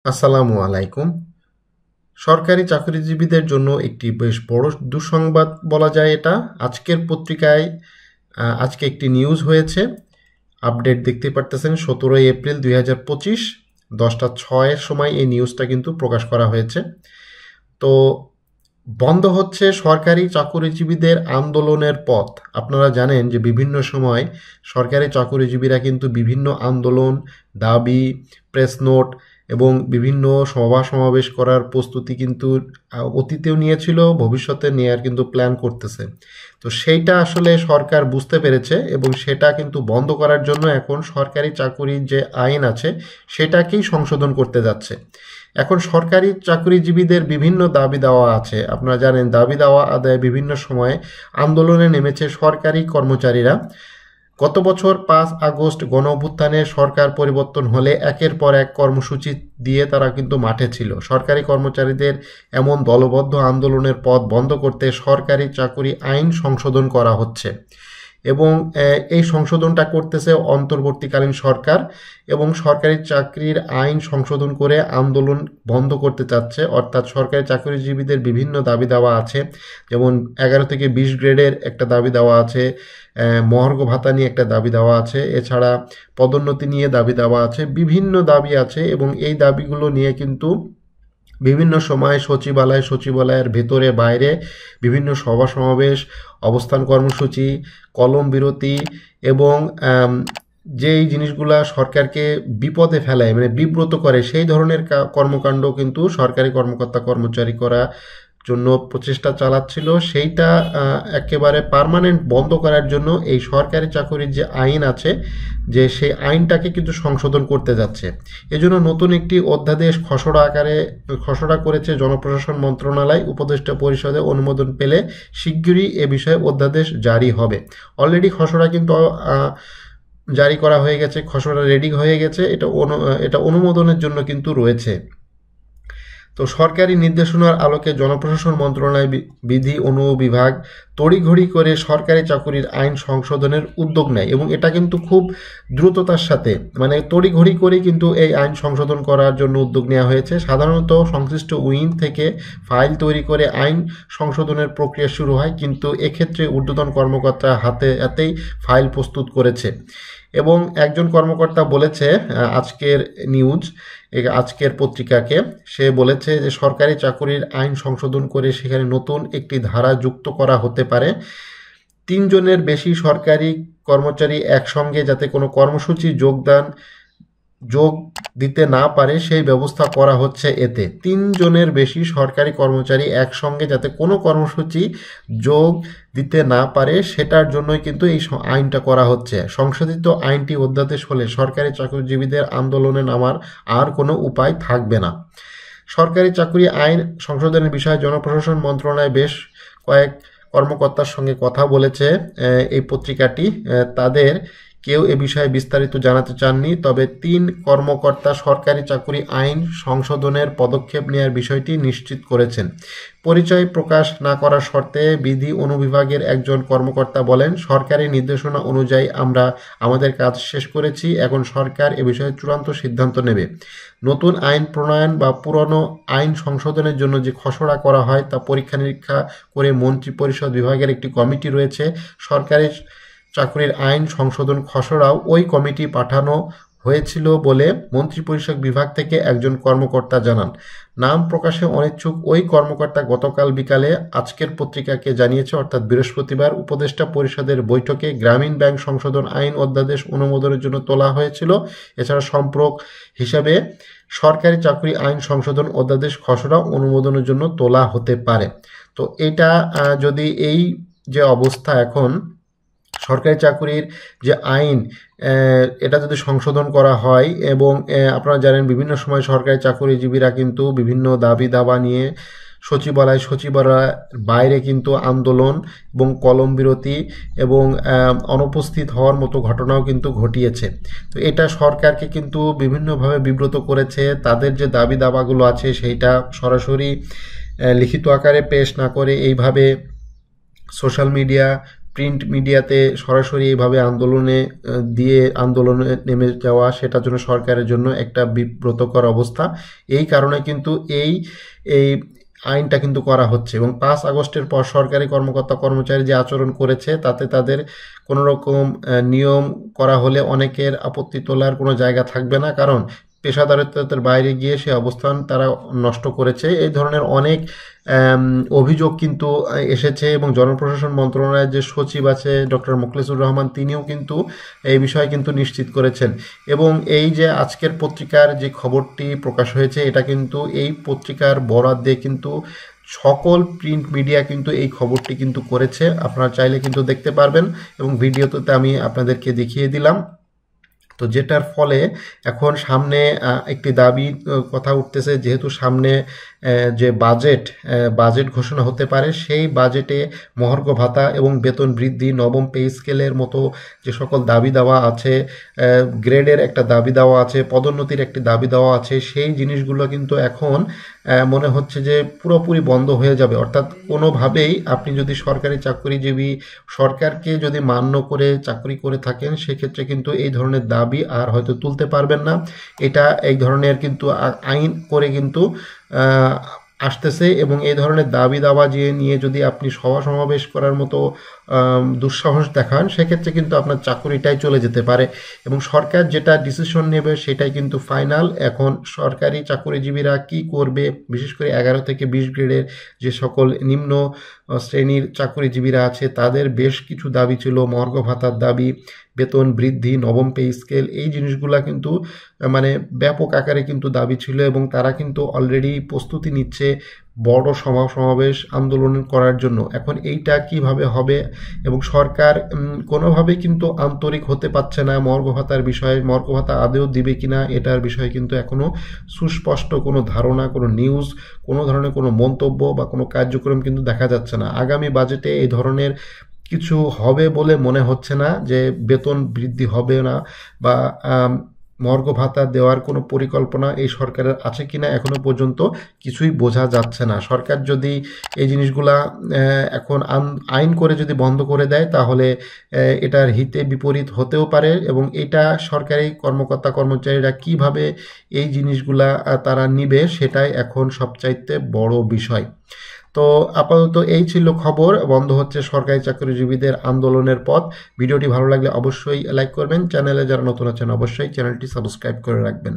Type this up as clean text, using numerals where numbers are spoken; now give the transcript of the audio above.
আসসালামু আলাইকুম। সরকারি চাকরিজীবীদের জন্য একটি বেশ বড় দুঃসংবাদ বলা যায় এটা। আজকের পত্রিকায় আজকে একটি নিউজ হয়েছে। আপডেট দেখতে পারতেছেন 17 এপ্রিল 2025 10টা 6 সময় এই নিউজটা কিন্তু প্রকাশ করা হয়েছে। তো বন্ধ হচ্ছে সরকারি চাকরিজীবীদের আন্দোলনের পথ। আপনারা জানেন যে বিভিন্ন সময় সরকারি চাকরিজীবীরা কিন্তু বিভিন্ন আন্দোলন, দাবি, প্রেস নোট এবং বিভিন্ন সভা সমাবেশ করার প্রস্তুতি কিন্তু অতীতেও নিয়েছিল, ভবিষ্যতে নেওয়ার কিন্তু প্ল্যান করতেছে। তো সেইটা আসলে সরকার বুঝতে পেরেছে এবং সেটা কিন্তু বন্ধ করার জন্য এখন সরকারি চাকরির যে আইন আছে সেটাকেই সংশোধন করতে যাচ্ছে। এখন সরকারি চাকরিজীবীদের বিভিন্ন দাবি দাওয়া আছে। আপনারা জানেন দাবি দাওয়া আদায়ে বিভিন্ন সময়ে আন্দোলনে নেমেছে সরকারি কর্মচারীরা। গত বছর 5 আগস্ট গণ অভ্যুত্থানে সরকার পরিবর্তন হলে একের পর এক কর্মসূচি দিয়ে তারা কিন্তু মাঠে ছিল। সরকারি কর্মচারীদের এমন দলবদ্ধ আন্দোলনের পথ বন্ধ করতে সরকারি চাকরি আইন সংশোধন করা হচ্ছে এবং এই সংশোধনটা করতেছে অন্তর্বর্তীকালীন সরকার এবং সরকারি চাকরির আইন সংশোধন করে আন্দোলন বন্ধ করতে চাচ্ছে। অর্থাৎ সরকারি চাকরিজীবীদের বিভিন্ন দাবি দাওয়া আছে, যেমন 11 থেকে 20 গ্রেডের একটা দাবি দেওয়া আছে, মহার্ঘ ভাতা নিয়ে একটা দাবি দেওয়া আছে, এছাড়া পদোন্নতি নিয়ে দাবি দেওয়া আছে, বিভিন্ন দাবি আছে এবং এই দাবিগুলো নিয়ে কিন্তু বিভিন্ন সময় সচিবালয়ের ভেতরে বাইরে বিভিন্ন সভা সমাবেশ, অবস্থান কর্মসূচি, কলম বিরতি এবং যেই জিনিসগুলা সরকারকে বিপদে ফেলায় মানে বিব্রত করে সেই ধরনের কর্মকাণ্ড কিন্তু সরকারি কর্মকর্তা কর্মচারী করা জন্য প্রচেষ্টা চালাচ্ছিল। সেইটা একেবারে পার্মানেন্ট বন্ধ করার জন্য এই সরকারি চাকরির যে আইন আছে যে সেই আইনটাকে কিন্তু সংশোধন করতে যাচ্ছে। এজন্য নতুন একটি অধ্যাদেশ খসড়া করেছে জনপ্রশাসন মন্ত্রণালয়। উপদেষ্টা পরিষদে অনুমোদন পেলে শিগগিরই এ বিষয়ে অধ্যাদেশ জারি হবে। অলরেডি খসড়া কিন্তু জারি করা হয়ে গেছে, খসড়া রেডি হয়ে গেছে, এটা অনুমোদনের জন্য কিন্তু রয়েছে। তো সরকারি নির্দেশনার আলোকে জনপ্রশাসন মন্ত্রণালয় বিধি অনুবিভাগ তড়িঘড়ি করে সরকারি চাকরির আইন সংশোধনের উদ্যোগ নেয় এবং এটা কিন্তু খুব দ্রুততার সাথে মানে তড়িঘড়ি করে কিন্তু এই আইন সংশোধন করার জন্য উদ্যোগ নেওয়া হয়েছে। সাধারণত সংশ্লিষ্ট উইং থেকে ফাইল তৈরি করে আইন সংশোধনের প্রক্রিয়া শুরু হয়, কিন্তু এক্ষেত্রে ঊর্ধ্বতন কর্মকর্তা হাতেই ফাইল প্রস্তুত করেছে এবং একজন কর্মকর্তা বলেছে আজকের পত্রিকাকে, সে বলেছে যে সরকারি চাকরির আইন সংশোধন করে সেখানে নতুন একটি ধারা যুক্ত করা হতে পারে। 3 জনের বেশি সরকারি কর্মচারী একসঙ্গে যাতে কোনো কর্মসূচি যোগ দিতে না পারে সেই ব্যবস্থা করা হচ্ছে এতে। 3 জনের বেশি সরকারি কর্মচারী একসঙ্গে যাতে কোনো কর্মসূচি যোগ দিতে না পারে সেটার জন্যই কিন্তু এই আইনটা করা হচ্ছে। সংশোধিত আইনটি অধ্যাদেশ হলে সরকারি চাকরিজীবীদের আন্দোলনে নামার আর কোনো উপায় থাকবে না। সরকারি চাকরি আইন সংশোধনের বিষয়ে জনপ্রশাসন মন্ত্রণালয় বেশ কয়েক কর্মকর্তার সঙ্গে কথা বলেছে এই পত্রিকাটি। তাদের কেউ এ বিষয়ে বিস্তারিত জানাতে চাননি, তবে 3 কর্মকর্তা সরকারি চাকরি আইন সংশোধনের পদক্ষেপ নেওয়ার বিষয়টি নিশ্চিত করেছেন। পরিচয় প্রকাশ না করার শর্তে বিধি অনুবিভাগের একজন কর্মকর্তা বলেন, সরকারি নির্দেশনা অনুযায়ী আমরা আমাদের কাজ শেষ করেছি, এখন সরকার এ বিষয়ে চূড়ান্ত সিদ্ধান্ত নেবে। নতুন আইন প্রণয়ন বা পুরনো আইন সংশোধনের জন্য যে খসড়া করা হয় তা পরীক্ষা নিরীক্ষা করে মন্ত্রিপরিষদ বিভাগের একটি কমিটি রয়েছে। সরকারি চাকরির আইন সংশোধন খসড়াও ওই কমিটি পাঠানো হয়েছিল বলে মন্ত্রিপরিষদ বিভাগ থেকে একজন কর্মকর্তা জানান। নাম প্রকাশে অনিচ্ছুক ওই কর্মকর্তা গতকাল বিকালে আজকের পত্রিকাকে জানিয়েছে, অর্থাৎ বৃহস্পতিবার উপদেষ্টা পরিষদের বৈঠকে গ্রামীণ ব্যাংক সংশোধন আইন অধ্যাদেশ অনুমোদনের জন্য তোলা হয়েছিল। এছাড়া সম্পর্ক হিসাবে সরকারি চাকরি আইন সংশোধন অধ্যাদেশ খসড়া অনুমোদনের জন্য তোলা হতে পারে। তো এটা যদি এই যে অবস্থা এখন সরকারি চাকরির যে আইন এটা যদি সংশোধন করা হয় এবং আপনারা জানেন বিভিন্ন সময় সরকারি চাকরিজীবীরা কিন্তু বিভিন্ন দাবি দাবা নিয়ে সচিবালয়ের বাইরে কিন্তু আন্দোলন এবং কলম বিরতি এবং অনুপস্থিত হওয়ার মতো ঘটনাও কিন্তু ঘটিয়েছে। তো এটা সরকারকে কিন্তু বিভিন্নভাবে বিব্রত করেছে। তাদের যে দাবি দাবাগুলো আছে সেইটা সরাসরি লিখিত আকারে পেশ না করে এইভাবে সোশ্যাল মিডিয়া, প্রিন্ট মিডিয়াতে সরাসরি এইভাবে আন্দোলনে নেমে যাওয়া, সেটার জন্য সরকারের জন্য একটা বিব্রতকর অবস্থা। এই কারণে কিন্তু এই এই আইনটা কিন্তু করা হচ্ছে। এবং 5 আগস্টের পর সরকারি কর্মকর্তা কর্মচারী যে আচরণ করেছে, তাতে তাদের কোনো রকম নিয়ম করা হলে অনেকের আপত্তি তোলার কোনো জায়গা থাকবে না, কারণ পেশাদারিত্বের বাইরে গিয়ে সে অবস্থান তারা নষ্ট করেছে। এই ধরনের অনেক অভিযোগ কিন্তু এসেছে, এবং জনপ্রশাসন মন্ত্রণালয়ের যে সচিব আছে ডক্টর মোখলেসুর রহমান, তিনিও কিন্তু এই বিষয়ে কিন্তু নিশ্চিত করেছেন। এবং এই যে আজকের পত্রিকার যে খবরটি প্রকাশ হয়েছে, এটা কিন্তু এই পত্রিকার বরাত দিয়ে কিন্তু সকল প্রিন্ট মিডিয়া কিন্তু এই খবরটি কিন্তু করেছে। আপনারা চাইলে কিন্তু দেখতে পারবেন, এবং ভিডিওতে আমি আপনাদেরকে দেখিয়ে দিলাম। তো যেটার ফলে এখন সামনে একটি দাবি কথা উঠতেছে, যেহেতু সামনে যে বাজেট ঘোষণা হতে পারে, সেই বাজেটে মহার্ঘ ভাতা এবং বেতন বৃদ্ধি, নবম পে স্কেলের মতো যে সকল দাবি দেওয়া আছে, গ্রেডের একটা দাবি দেওয়া আছে, পদোন্নতির একটি দাবি দেওয়া আছে, সেই জিনিসগুলো কিন্তু এখন মনে হচ্ছে যে পুরোপুরি বন্ধ হয়ে যাবে। অর্থাৎ কোনোভাবেই আপনি যদি সরকারি চাকরিজীবী, সরকারকে যদি মান্য করে চাকরি করে থাকেন, সেক্ষেত্রে কিন্তু এই ধরনের দাবি আর হয়তো তুলতে পারবেন না। এটা এই ধরনের কিন্তু আইন করে কিন্তু আসতেছে, এবং এই ধরনের দাবি দাওয়া নিয়ে যদি আপনি সভা সমাবেশ করার মতো দুঃসাহস দেখান, সেক্ষেত্রে কিন্তু আপনার চাকরিটাই চলে যেতে পারে। এবং সরকার যেটা ডিসিশন নেবে সেটাই কিন্তু ফাইনাল। এখন সরকারি চাকরিজীবীরা কি করবে, বিশেষ করে 11 থেকে 20 গ্রেডের যে সকল নিম্ন শ্রেণীর চাকরিজীবীরা আছে, তাদের বেশ কিছু দাবি ছিল, মহার্ঘ ভাতার দাবি, বেতন বৃদ্ধি, নবম পে স্কেল, এই জিনিসগুলা কিন্তু মানে ব্যাপক আকারে কিন্তু দাবি ছিল, এবং তারা কিন্তু অলরেডি প্রস্তুতি নিচ্ছে বড় সমাবেশ আন্দোলন করার জন্য। এখন এইটা কিভাবে হবে, এবং সরকার কোনোভাবে কিন্তু আন্তরিক হতে পারছে না মহার্ঘ ভাতার বিষয়ে। মহার্ঘ ভাতা আদৌ দিবে কিনা এটার বিষয়ে কিন্তু এখনো সুস্পষ্ট কোনো ধারণা, কোনো নিউজ, কোনো ধরনের কোনো মন্তব্য বা কোনো কার্যক্রম কিন্তু দেখা যাচ্ছে না। আগামী বাজেটে এই ধরনের কিছু হবে বলে মনে হচ্ছে না, যে বেতন বৃদ্ধি হবে না বা মহার্ঘ ভাতা দেওয়ার কোনো পরিকল্পনা এই সরকারের আছে কিনা এখনো পর্যন্ত কিছুই বোঝা যাচ্ছে না। সরকার যদি এই জিনিসগুলা এখন আইন করে যদি বন্ধ করে দেয়, তাহলে এটার হিতে বিপরীত হতেও পারে, এবং এটা সরকারি কর্মকর্তা কর্মচারীরা কিভাবে এই জিনিসগুলা তারা নিবে, সেটাই এখন সবচাইতে বড় বিষয়। তো আপাতত এই ছিল খবর, বন্ধ হচ্ছে সরকারি চাকরিজীবীদের আন্দোলনের পথ। ভিডিওটি ভালো লাগলে অবশ্যই লাইক করবেন, চ্যানেলে যারা নতুন আছেন অবশ্যই চ্যানেলটি সাবস্ক্রাইব করে রাখবেন।